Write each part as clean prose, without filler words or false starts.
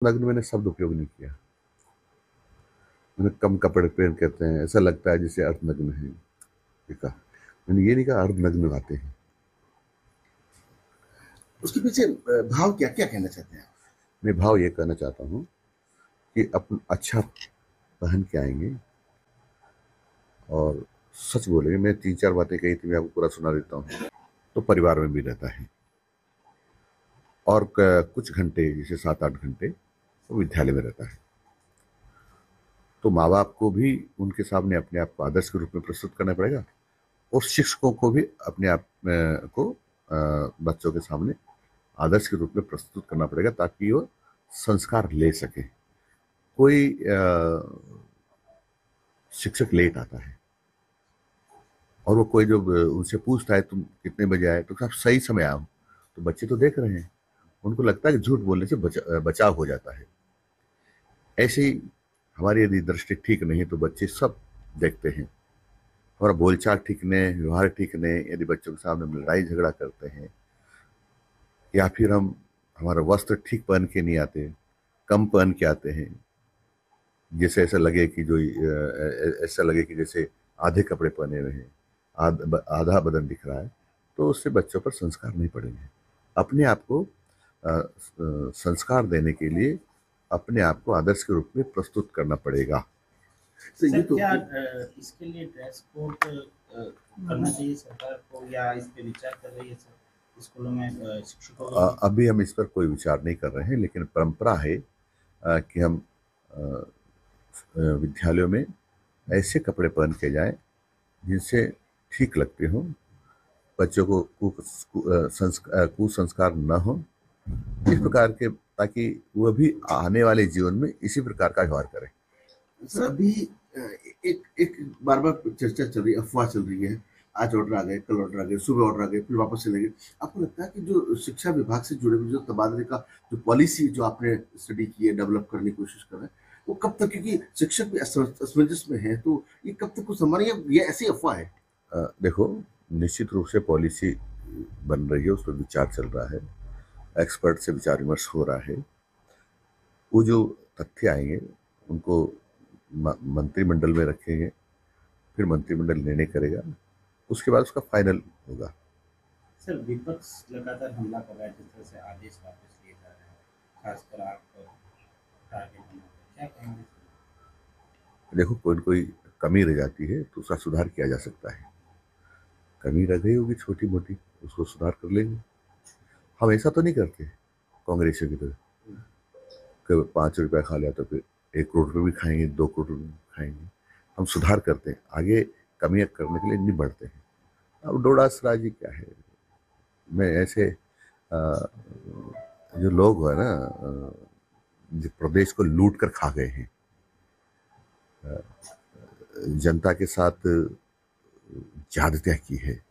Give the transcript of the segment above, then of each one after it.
नग्न मैंने शब्द उपयोग नहीं किया। मैंने कम कपड़े पहन कहते हैं, ऐसा लगता है जैसे अर्धनग्न है, ये कहा। मैंने ये नहीं कहा अर्धनग्न आते हैं। उसके पीछे भाव क्या क्या कहना चाहते हैं आप? मैं भाव ये कहना चाहता हूँ कि अपन अच्छा पहन के आएंगे और सच बोलेंगे। मैं 3-4 बातें कही थी, मैं आपको पूरा सुना देता हूँ। तो परिवार में भी रहता है और कुछ घंटे जैसे 7-8 घंटे वो विद्यालय में रहता है। तो माँ बाप को भी उनके सामने अपने आप को आदर्श के रूप में प्रस्तुत करना पड़ेगा और शिक्षकों को भी अपने आप को बच्चों के सामने आदर्श के रूप में प्रस्तुत करना पड़ेगा ताकि वो संस्कार ले सके। कोई शिक्षक लेट आता है और वो कोई जब उनसे पूछता है तुम कितने बजे आए, तो साहब सही समय आओ, तो बच्चे तो देख रहे हैं, उनको लगता है कि झूठ बोलने से बचाव हो जाता है। ऐसे ही हमारी यदि दृष्टि ठीक नहीं तो बच्चे सब देखते हैं। हमारा बोलचाल ठीक नहीं, व्यवहार ठीक नहीं, यदि बच्चों के सामने हम लड़ाई झगड़ा करते हैं या फिर हम हमारा वस्त्र ठीक पहन के नहीं आते, कम पहन के आते हैं, जैसे ऐसा लगे कि ऐसा लगे कि जैसे आधे कपड़े पहने हुए हैं, आधा बदन दिख रहा है, तो उससे बच्चों पर संस्कार नहीं पड़ेंगे। अपने आप को संस्कार देने के लिए अपने आप को आदर्श के रूप में प्रस्तुत करना पड़ेगा। ये तो क्या इसके लिए ड्रेस कोड करना चाहिए सरकार को, या इस पे विचार कर रही है सर स्कूलों में शिक्षकों को? अभी हम इस पर कोई विचार नहीं कर रहे हैं, लेकिन परंपरा है कि हम विद्यालयों में ऐसे कपड़े पहन के जाएं जिनसे ठीक लगते हों, बच्चों को कुसंस्कार न हो, इस प्रकार के, ताकि वह भी आने वाले जीवन में इसी प्रकार का व्यवहार करें। सर अभी एक एक बार बार चर्चा चल रही है, अफवाह चल रही है, आज ऑर्डर आ गए, कल ऑर्डर आ गए, सुबह ऑर्डर आ गए, फिर वापस चले गए। आपको लगता है कि जो शिक्षा विभाग से जुड़े हुए जो तबादले का जो पॉलिसी जो आपने स्टडी की है, डेवलप करने की कोशिश कर रहे हैं, वो कब तक, क्योंकि शिक्षक भी असमंजस में है, तो ये कब तक कुछ संभाल, ये ऐसी अफवाह है? देखो, निश्चित रूप से पॉलिसी बन रही है, उस पर विचार चल रहा है, एक्सपर्ट से विचार विमर्श हो रहा है। वो जो तथ्य आएंगे उनको मंत्रिमंडल में रखेंगे, फिर मंत्रिमंडल निर्णय करेगा, उसके बाद उसका फाइनल होगा। सर विपक्ष लगातार हमला कर रहा है, जिस तरह से आदेश वापस लिए जा रहे हैं, खासकर आप टारगेट बनाकर क्या कहेंगे? देखो, कोई न कोई कमी रह जाती है तो उसका सुधार किया जा सकता है। कमी रह गई होगी छोटी मोटी, उसको सुधार कर लेंगे। हम ऐसा तो नहीं करते कांग्रेसियों की तरह, कभी 5 रुपया खा लिया तो फिर 1 करोड़ रुपये भी खाएंगे, 2 करोड़ रुपये भी खाएंगे। हम सुधार करते हैं, आगे कमियां करने के लिए नहीं बढ़ते हैं। अब डोडास राजी क्या है, मैं ऐसे जो लोग है ना, जो प्रदेश को लूट कर खा गए हैं, जनता के साथ ज्यादतियां की है,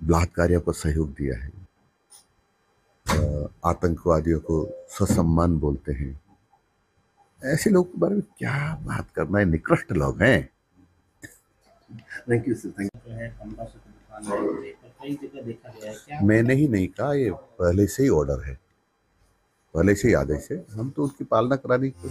बलात्कारियों को सहयोग दिया है, आतंकवादियों को ससम्मान बोलते हैं, ऐसे लोगों के बारे में क्या बात करना है, निकृष्ट लोग हैं। थैंक यू सर, थैंक जो है कमरा से दुकान में कई जगह देखा गया है, क्या मैंने ही नहीं कहा, ये पहले से ही ऑर्डर है, पहले से ही आदेश है, हम तो उसकी पालना कराने की